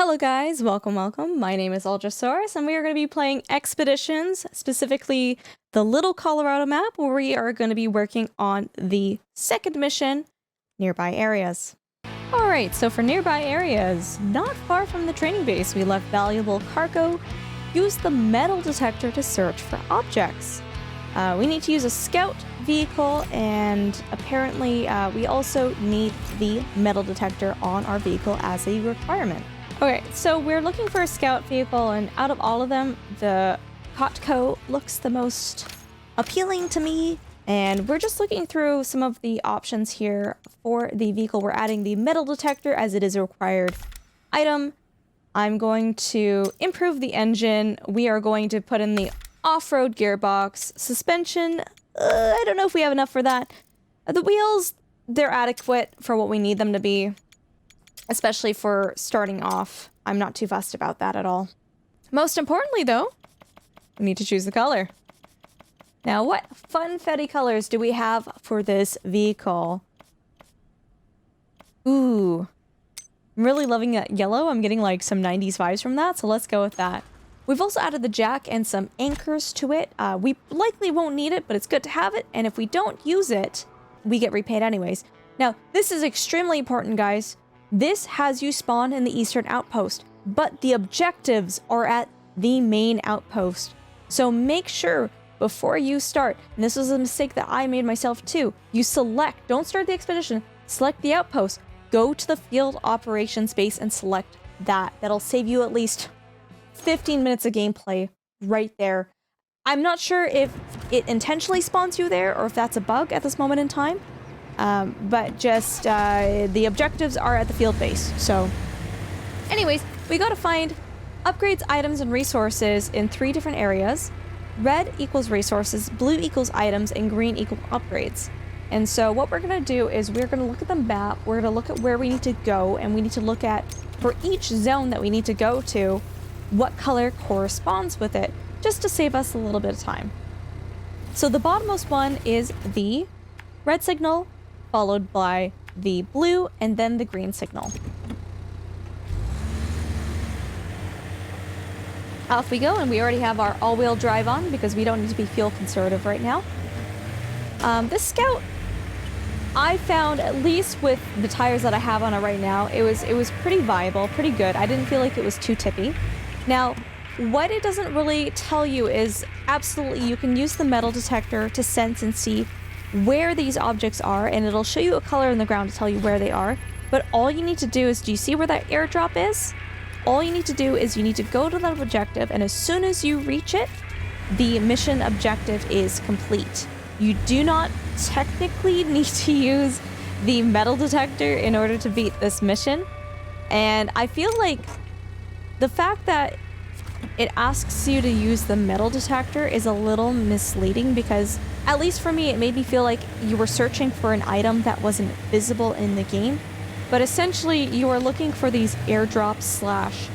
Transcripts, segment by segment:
Hello guys, welcome. My name is Ultrasaurus and we are going to be playing Expeditions, specifically the Little Colorado map where we are going to be working on the second mission, Nearby Areas. Alright, so for Nearby Areas, not far from the training base, we left valuable cargo. Use the metal detector to search for objects. We need to use a scout vehicle, and apparently we also need the metal detector on our vehicle as a requirement. Okay, so we're looking for a scout vehicle, and out of all of them, the Cotco looks the most appealing to me. And we're just looking through some of the options here for the vehicle. We're adding the metal detector as it is a required item. I'm going to improve the engine. We are going to put in the off-road gearbox. Suspension, I don't know if we have enough for that. The wheels, they're adequate for what we need them to be. Especially for starting off. I'm not too fussed about that at all. Most importantly, though, we need to choose the color. Now, what funfetti colors do we have for this vehicle? Ooh. I'm really loving that yellow. I'm getting like some 90s vibes from that, so let's go with that. We've also added the jack and some anchors to it. We likely won't need it, but it's good to have it, and if we don't use it, we get repaid anyways. Now, this is extremely important, guys. This has you spawn in the eastern outpost, but the objectives are at the main outpost. So make sure before you start, and this was a mistake that I made myself too, you select, don't start the expedition, select the outpost, go to the field operations base and select that. That'll save you at least 15 minutes of gameplay right there. I'm not sure if it intentionally spawns you there or if that's a bug at this moment in time. But just, the objectives are at the field base, so. Anyways, we gotta find upgrades, items, and resources in 3 different areas. Red equals resources, blue equals items, and green equals upgrades. And so what we're gonna do is we're gonna look at the map, we're gonna look at where we need to go, and we need to look at, for each zone that we need to go to, what color corresponds with it, just to save us a little bit of time. So the bottommost one is the red signal, followed by the blue, and then the green signal. Off we go, and we already have our all-wheel drive on because we don't need to be fuel conservative right now. This Scout, I found, at least with the tires that I have on it right now, it was pretty viable, pretty good. I didn't feel like it was too tippy. Now, what it doesn't really tell you is absolutely you can use the metal detector to sense and see where these objects are, and it'll show you a color in the ground to tell you where they are. But all you need to do is, do you see where that airdrop is? All you need to do is you need to go to that objective, and as soon as you reach it, the mission objective is complete. You do not technically need to use the metal detector in order to beat this mission. And I feel like the fact that it asks you to use the metal detector is a little misleading because, at least for me, it made me feel like you were searching for an item that wasn't visible in the game. But essentially, you are looking for these airdrops slash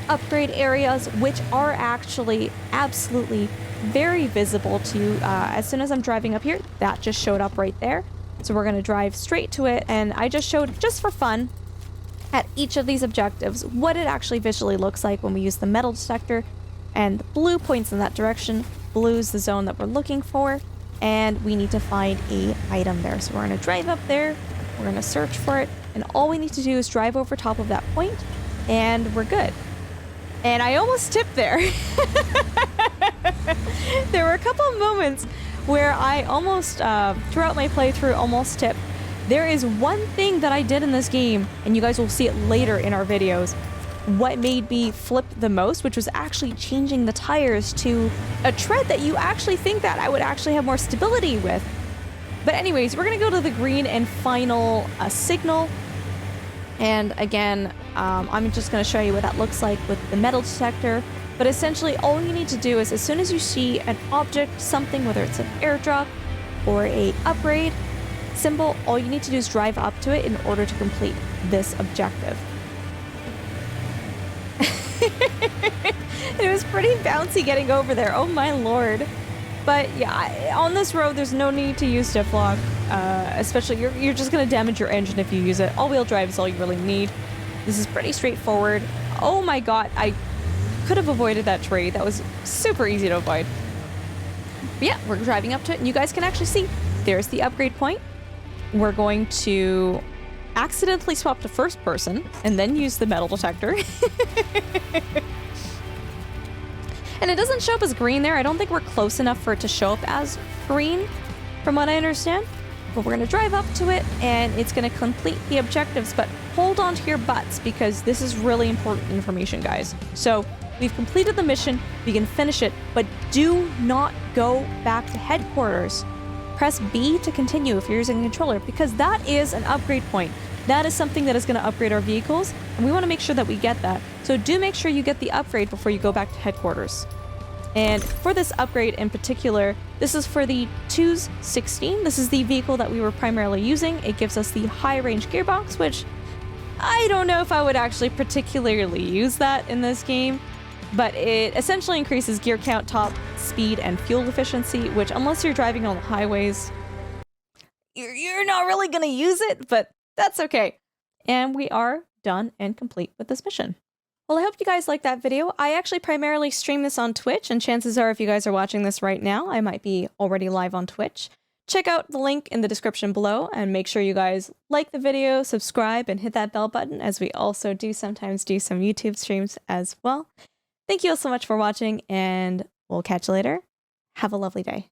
upgrade areas, which are actually absolutely very visible to you. As soon as I'm driving up here, that just showed up right there. So we're going to drive straight to it, and I just showed, just for fun, at each of these objectives, what it actually visually looks like when we use the metal detector, and the blue points in that direction. Blue is the zone that we're looking for, and we need to find a item there. So we're going to drive up there, we're going to search for it, and all we need to do is drive over top of that point, and we're good. And I almost tipped there. There were a couple of moments where I almost, throughout my playthrough, almost tipped. There is one thing that I did in this game, and you guys will see it later in our videos, what made me flip the most, which was actually changing the tires to a tread that you actually think that I would actually have more stability with. But anyways, we're going to go to the green and final signal. And again, I'm just going to show you what that looks like with the metal detector. But essentially, all you need to do is, as soon as you see an object, something, whether it's an airdrop or a upgrade symbol, all you need to do is drive up to it in order to complete this objective. It was pretty bouncy getting over there, oh my lord. But yeah, on this road there's no need to use diff lock, especially you're just gonna damage your engine if you use it. All-wheel drive is all you really need. This is pretty straightforward. Oh my god, I could have avoided that tree. That was super easy to avoid. But yeah, we're driving up to it, and you guys can actually see there's the upgrade point. We're going to accidentally swap to first person and then use the metal detector. And it doesn't show up as green there. I don't think we're close enough for it to show up as green, from what I understand. But we're going to drive up to it, and it's going to complete the objectives. But hold on to your butts, because this is really important information, guys. So we've completed the mission. We can finish it, but do not go back to headquarters. Press B to continue if you're using a controller, because that is an upgrade point. That is something that is going to upgrade our vehicles, and we want to make sure that we get that. So do make sure you get the upgrade before you go back to headquarters. And for this upgrade in particular, this is for the 216. This is the vehicle that we were primarily using. It gives us the high-range gearbox, which I don't know if I would actually particularly use that in this game, but it essentially increases gear count, top speed, and fuel efficiency, which unless you're driving on the highways, you're not really going to use it, but that's okay. And we are done and complete with this mission. Well, I hope you guys liked that video. I actually primarily stream this on Twitch, and chances are if you guys are watching this right now, I might be already live on Twitch. Check out the link in the description below, and make sure you guys like the video, subscribe, and hit that bell button, as we also do sometimes do some YouTube streams as well. Thank you all so much for watching, and we'll catch you later. Have a lovely day.